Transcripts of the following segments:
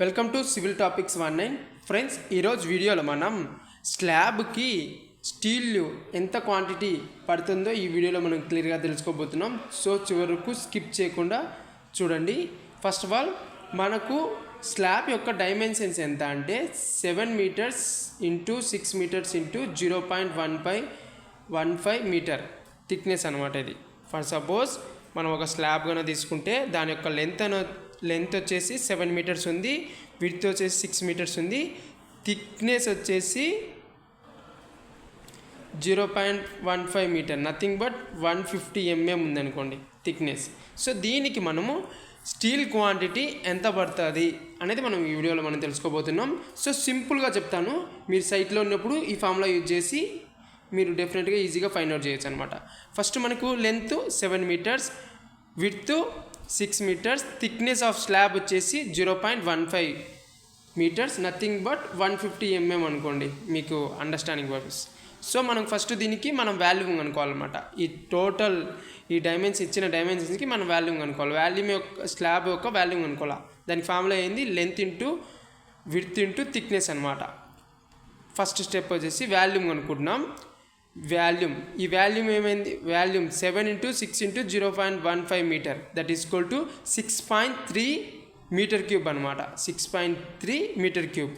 Welcome to civil topics 19 friends. ఈరోజు వీడియోలో మనం స్లాబ్కి స్టీల్ ఎంత క్వాంటిటీ పడుతుందో ఈ వీడియోలో మనం క్లియర్గా తెలుసుకోబోతున్నాం. సో చివరకు స్కిప్ చేయకుండా చూడండి. ఫస్ట్ ఆఫ్ ఆల్ మనకు స్లాబ్ యొక్క డైమెన్షన్స్ ఎంత అంటే 7 metres into 6 metres into 0.15 metre thickness అనమాట. ఇది ఫర్ సపోజ్ మనం ఒక స్లాబ్ కన్నా తీసుకుంటే దాని యొక్క లెంత్ వచ్చేసి 7 మీటర్స్ ఉంది, విడ్త్ వచ్చేసి 6 మీటర్స్ ఉంది, థిక్నెస్ వచ్చేసి 0.15 మీటర్, నథింగ్ బట్ 150 mm ఉందనుకోండి థిక్నెస్. సో దీనికి మనము స్టీల్ క్వాంటిటీ ఎంత పడుతుంది అనేది మనం ఈ వీడియోలో మనం తెలుసుకోబోతున్నాం. సో సింపుల్గా చెప్తాను, మీరు సైట్లో ఉన్నప్పుడు ఈ ఫార్ములా యూజ్ చేసి మీరు డెఫినెట్గా ఈజీగా ఫైండ్ అవుట్ చేయొచ్చు అనమాట. ఫస్ట్ మనకు length 7 metres, width 6 metres, thickness of slab వచ్చేసి 0.15 మీటర్స్, నథింగ్ బట్ 150 mm అనుకోండి మీకు అండర్స్టాండింగ్ పర్పస్. సో మనం ఫస్ట్ దీనికి మనం వాల్యూమ్ అనుకోవాలన్నమాట. ఈ టోటల్ ఈ ఇచ్చిన డైమెన్షన్స్కి మనం వాల్యూమ్ అనుకోవాలి. వాల్యూమ్ యొక్క స్లాబ్ యొక్క వాల్యూమ్ అనుకోవాలి. దానికి ఫార్ములా ఏంది, length into width into thickness అనమాట. ఫస్ట్ స్టెప్ వచ్చేసి వాల్యూమ్ అనుకుంటున్నాం. ఈ వాల్యూమ్ ఏమైంది, volume 7 × 6 × 0.15 metre, that is equal to 6.3 metre cube అనమాట. 6.3 మీటర్ క్యూబ్.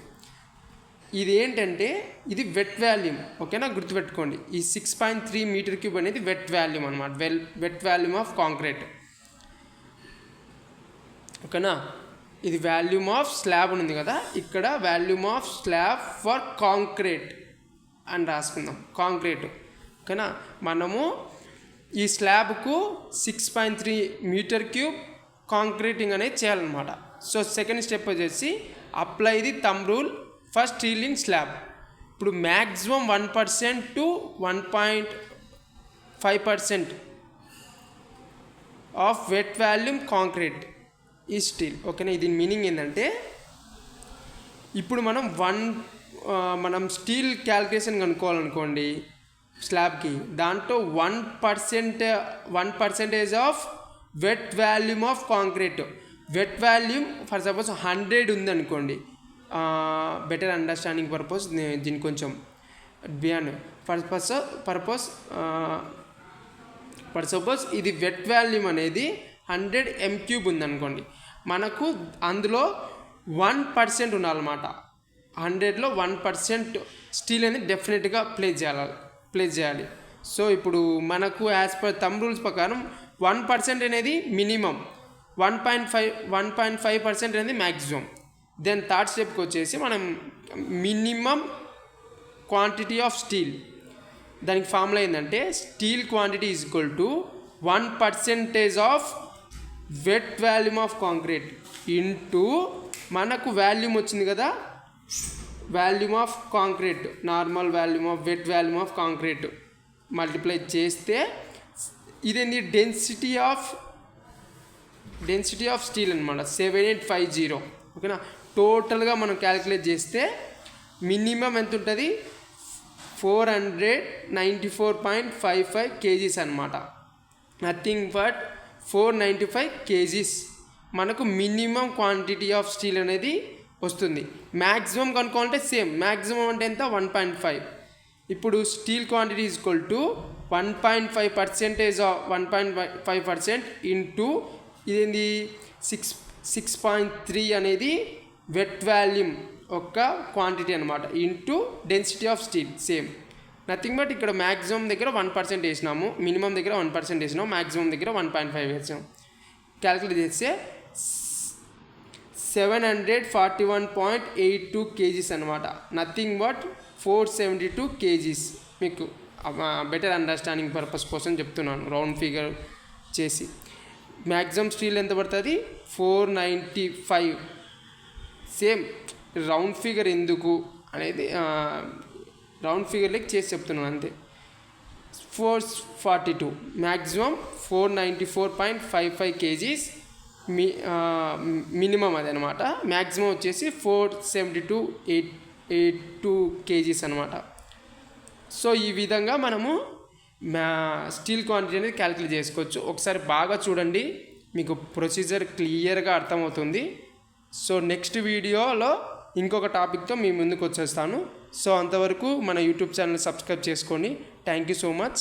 ఇది ఏంటంటే ఇది వెట్ వాల్యూమ్, ఓకేనా, గుర్తుపెట్టుకోండి. ఈ 6.3 మీటర్ క్యూబ్ అనేది వెట్ వాల్యూమ్ అనమాట, వెట్ వాల్యూమ్ ఆఫ్ కాంక్రీట్, ఓకేనా. ఇది వాల్యూమ్ ఆఫ్ స్లాబ్ ఉంది కదా, ఇక్కడ volume of slab for concrete అని రాసుకుందాం, కాంక్రీట్, ఓకేనా. మనము ఈ స్లాబ్కు 6.3 మీటర్ క్యూబ్ కాంక్రీటింగ్ అనేది చేయాలన్నమాట. సో సెకండ్ స్టెప్ వచ్చేసి apply the thumb rule for steel in slab. ఇప్పుడు maximum 1% to 1.5% of wet volume concrete ఈ స్టీల్, ఓకేనా. ఇది మీనింగ్ ఏంటంటే ఇప్పుడు మనం స్టీల్ క్యాల్కులేషన్ కనుక్కోవాలనుకోండి స్లాబ్కి, దాంట్లో 1% of wet volume of concrete. Wet volume for suppose 100 ఉందనుకోండి, బెటర్ అండర్స్టాండింగ్ పర్పస్ దీనికి కొంచెం బియాండ్ ఫర్ సపోజ్ ఇది వెట్ వాల్యూమ్ అనేది 100 m³ ఉందనుకోండి, మనకు అందులో 1% ఉండాలన్నమాట. 100లో 1% స్టీల్ అనేది డెఫినెట్గా ప్లేస్ చేయాలి. సో ఇప్పుడు మనకు యాజ్ పర్ థంబ్ రూల్స్ ప్రకారం 1% అనేది మినిమం, 1.5% అనేది మ్యాక్సిమం. దెన్ థర్డ్ స్టెప్కి వచ్చేసి మనం మినిమం క్వాంటిటీ ఆఫ్ స్టీల్, దానికి ఫార్ములా ఏంటంటే steel quantity is equal to 1% of wet volume of concrete into మనకు వాల్యూమ్ వచ్చింది కదా, volume of concrete, normal volume of wet volume of concrete multiply చేస్తే ఇదేంటి డెన్సిటీ ఆఫ్ స్టీల్ అనమాట, 7850, ఓకేనా. టోటల్గా మనం క్యాలిక్యులేట్ చేస్తే మినిమం ఎంత ఉంటుంది, 494.55 kgs అనమాట, నథింగ్ బట్ 495 kgs మనకు మినిమం క్వాంటిటీ ఆఫ్ స్టీల్ అనేది వస్తుంది. మ్యాక్సిమం కనుక్కోవాలంటే సేమ్, మ్యాక్సిమం అంటే ఎంత, 1.5. ఇప్పుడు steel quantity is equal to 1.5% into ఇదేంది 6.3 అనేది వెట్ వాల్యూమ్ యొక్క క్వాంటిటీ అనమాట, into density of steel, same, nothing but ఇక్కడ మ్యాక్సిమం దగ్గర 1% వేసినాము, మినిమం దగ్గర 1% వేసినాము, మ్యాక్సిమం దగ్గర 1.5 వేసాము. క్యాలిక్యులేట్ చేస్తే 741.82 kgs అనమాట, నథింగ్ బట్ 472 kgs. మీకు బెటర్ అండర్స్టాండింగ్ పర్పస్ కోసం చెప్తున్నాను, రౌండ్ ఫిగర్ చేసి. మ్యాక్సిమం స్టీల్ ఎంత పడుతుంది, 495. సేమ్ రౌండ్ ఫిగర్ ఎందుకు అనేది రౌండ్ ఫిగర్లకి చేసి చెప్తున్నాను అంతే. 442 మ్యాక్సిమం 494.55 kgs మినిమం అది అనమాట. మ్యాక్సిమం వచ్చేసి 472.82 kgs అనమాట. సో ఈ విధంగా మనము స్టీల్ క్వాంటిటీ అనేది క్యాలిక్యులేట్ చేసుకోవచ్చు. ఒకసారి బాగా చూడండి, మీకు ప్రొసీజర్ క్లియర్గా అర్థమవుతుంది. సో నెక్స్ట్ వీడియోలో ఇంకొక టాపిక్తో మీ ముందుకు వచ్చేస్తాను. సో అంతవరకు మన యూట్యూబ్ ఛానల్ సబ్స్క్రైబ్ చేసుకోండి. Thank you so much.